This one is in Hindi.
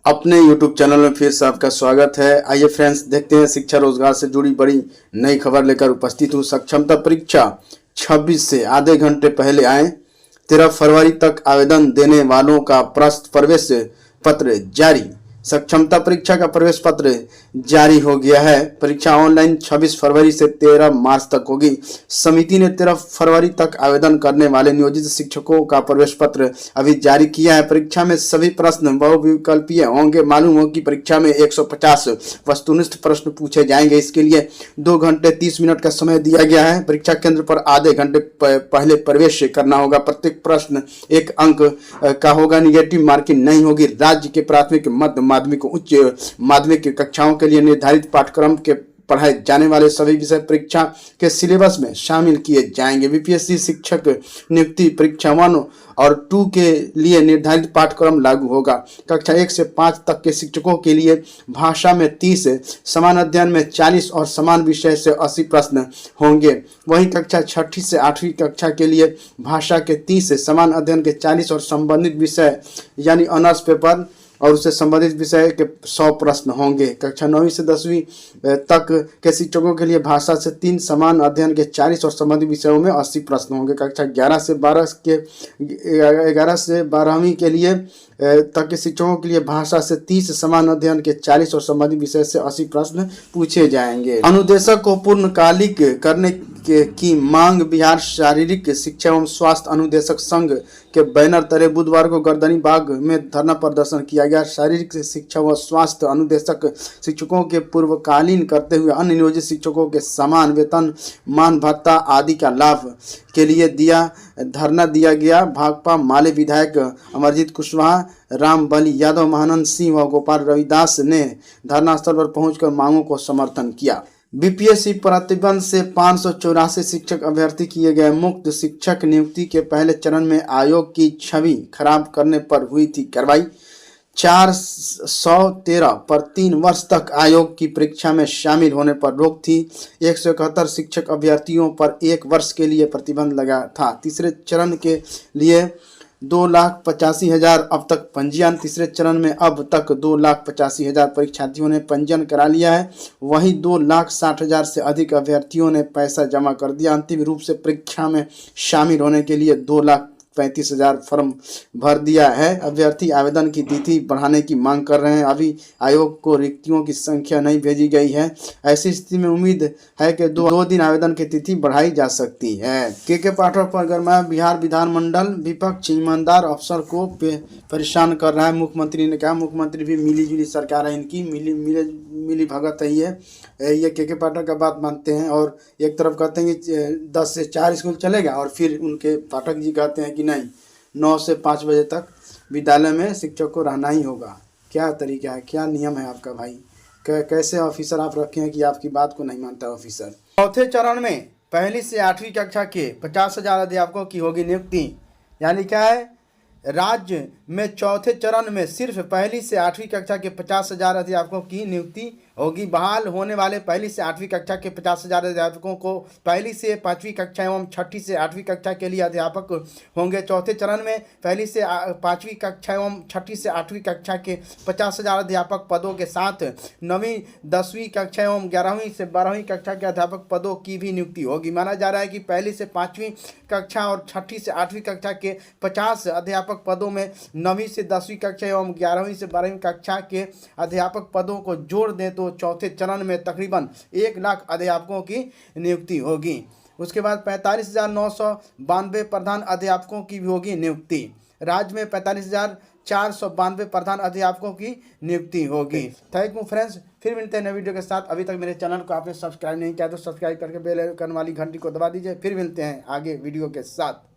अपने YouTube चैनल में फिर से आपका स्वागत है। आइए फ्रेंड्स, देखते हैं शिक्षा रोजगार से जुड़ी बड़ी नई खबर लेकर उपस्थित हूँ। सक्षमता परीक्षा 26 से आधे घंटे पहले आए। 13 फरवरी तक आवेदन देने वालों का प्रवेश पत्र जारी। सक्षमता परीक्षा का प्रवेश पत्र जारी हो गया है। परीक्षा ऑनलाइन 26 फरवरी से 13 मार्च तक होगी। समिति ने 13 फरवरी तक आवेदन करने वाले नियोजित शिक्षकों का प्रवेश पत्र अभी जारी किया है। परीक्षा में सभी प्रश्न बहुविकल्पीय होंगे। मालूम हो कि परीक्षा में 150 वस्तुनिष्ठ प्रश्न पूछे जाएंगे। इसके लिए 2 घंटे 30 मिनट का समय दिया गया है। परीक्षा केंद्र पर आधे घंटे पहले प्रवेश करना होगा। प्रत्येक प्रश्न 1 अंक का होगा। निगेटिव मार्किंग नहीं होगी। राज्य के प्राथमिक, मध्य माध्यमिक, उच्च माध्यमिक कक्षाओं के लिए निर्धारित पाठ्यक्रम के पढ़ाए जाने वाले सभी विषय परीक्षा के सिलेबस में शामिल किए जाएंगे। बीपीएससी शिक्षक नियुक्ति परीक्षा 1 और 2 के लिए निर्धारित पाठ्यक्रम लागू होगा। कक्षा 1 से 5 तक के शिक्षकों के लिए भाषा में 30, समान अध्ययन में 40 और समान विषय से 80 प्रश्न होंगे। वहीं कक्षा 6ठी से 8वीं कक्षा के लिए भाषा के 30, समान अध्ययन के 40 और संबंधित विषय यानी ऑनर्स पेपर और उससे संबंधित विषय के 100 प्रश्न होंगे। कक्षा 9वीं से 10वीं तक के शिक्षकों के लिए भाषा से 3, समान अध्ययन के 40 और संबंधित विषयों में 80 प्रश्न होंगे। कक्षा 11 से 12वीं के लिए तक के शिक्षकों के लिए भाषा से 30, समान अध्ययन के 40 और संबंधित विषय से 80 प्रश्न पूछे जाएंगे। अनुदेशक को पूर्णकालिक करने की मांग बिहार शारीरिक शिक्षा एवं स्वास्थ्य अनुदेशक संघ के बैनर तले बुधवार को गर्दनी बाग में धरना प्रदर्शन किया गया। शारीरिक शिक्षा व स्वास्थ्य अनुदेशक शिक्षकों के पूर्वकालीन करते हुए अन्य नियोजित शिक्षकों के समान वेतन, मान भत्ता आदि का लाभ के लिए धरना दिया गया। भाकपा माले विधायक अमरजीत कुशवाहा, राम बली यादव, महानंद सिंह व गोपाल रविदास ने धरना स्थल पर पहुंचकर मांगों को समर्थन किया। बीपीएससी प्रतिबंध से 584 शिक्षक अभ्यर्थी किए गए मुक्त। शिक्षक नियुक्ति के पहले चरण में आयोग की छवि खराब करने पर हुई थी कार्रवाई। 413 पर 3 वर्ष तक आयोग की परीक्षा में शामिल होने पर रोक थी। 171 शिक्षक अभ्यर्थियों पर 1 वर्ष के लिए प्रतिबंध लगा था। तीसरे चरण के लिए 2,85,000 अब तक पंजीयन। तीसरे चरण में अब तक 2,85,000 परीक्षार्थियों ने पंजीयन करा लिया है। वहीं 2,60,000 से अधिक अभ्यर्थियों ने पैसा जमा कर दिया। अंतिम रूप से परीक्षा में शामिल होने के लिए 2,35,000 फॉर्म भर दिया है। अभ्यर्थी आवेदन की तिथि बढ़ाने की मांग कर रहे हैं। अभी आयोग को रिक्तियों की संख्या नहीं भेजी गई है। ऐसी स्थिति में उम्मीद है कि 2 दिन आवेदन की तिथि बढ़ाई जा सकती है। के पाठक पर गरमाया बिहार विधानमंडल। विपक्ष ईमानदार अफसर को परेशान कर रहा है। मुख्यमंत्री ने कहा, मुख्यमंत्री भी मिली जुली सरकार है इनकी, मिली भगत है ये के पाठक का बात मानते हैं और एक तरफ कहते हैं कि 10 से 4 स्कूल चलेगा और फिर उनके पाठक जी कहते हैं कि नहीं, 9 से 5 बजे तक विद्यालय में शिक्षक को रहना ही होगा। क्या तरीका है, क्या नियम है आपका भाई? कैसे ऑफिसर आप रखे हैं कि आपकी बात को नहीं मानता ऑफिसर? चौथे चरण में पहली से 8वीं कक्षा के 50,000 अध्यापकों की होगी नियुक्ति। यानी क्या है, राज्य में चौथे चरण में सिर्फ पहली से 8वीं कक्षा के 50,000 अध्यापकों की नियुक्ति होगी। बहाल होने वाले पहली से 8वीं कक्षा के 50,000 अध्यापकों को पहली से 5वीं कक्षा एवं 6ठी से 8वीं कक्षा के लिए अध्यापक होंगे। चौथे चरण में पहली से 5वीं कक्षा एवं 6ठी से 8वीं कक्षा के 50,000 अध्यापक पदों के साथ 9वीं 10वीं कक्षा एवं 11वीं से 12वीं कक्षा के अध्यापक पदों की भी नियुक्ति होगी। माना जा रहा है कि पहली से 5वीं कक्षा और 6ठी से 8वीं कक्षा के 50 अध्यापक पदों में 9वीं से 10वीं कक्षा एवं 11वीं से 12वीं कक्षा के अध्यापक पदों को जोड़ दें तो चौथे चरण में तकरीबन 1 लाख अध्यापकों की नियुक्ति होगी। उसके बाद 45,992 प्रधान अध्यापकों की भी होगी नियुक्ति। राज्य में 45,492 प्रधान अध्यापकों की नियुक्ति होगी। थैंक यू फ्रेंड्स, फिर मिलते हैं नए वीडियो के साथ। अभी तक मेरे चैनल को आपने सब्सक्राइब नहीं किया तो सब्सक्राइब करके बेल आइकन वाली घंटी को दबा दीजिए। फिर मिलते हैं आगे वीडियो के साथ।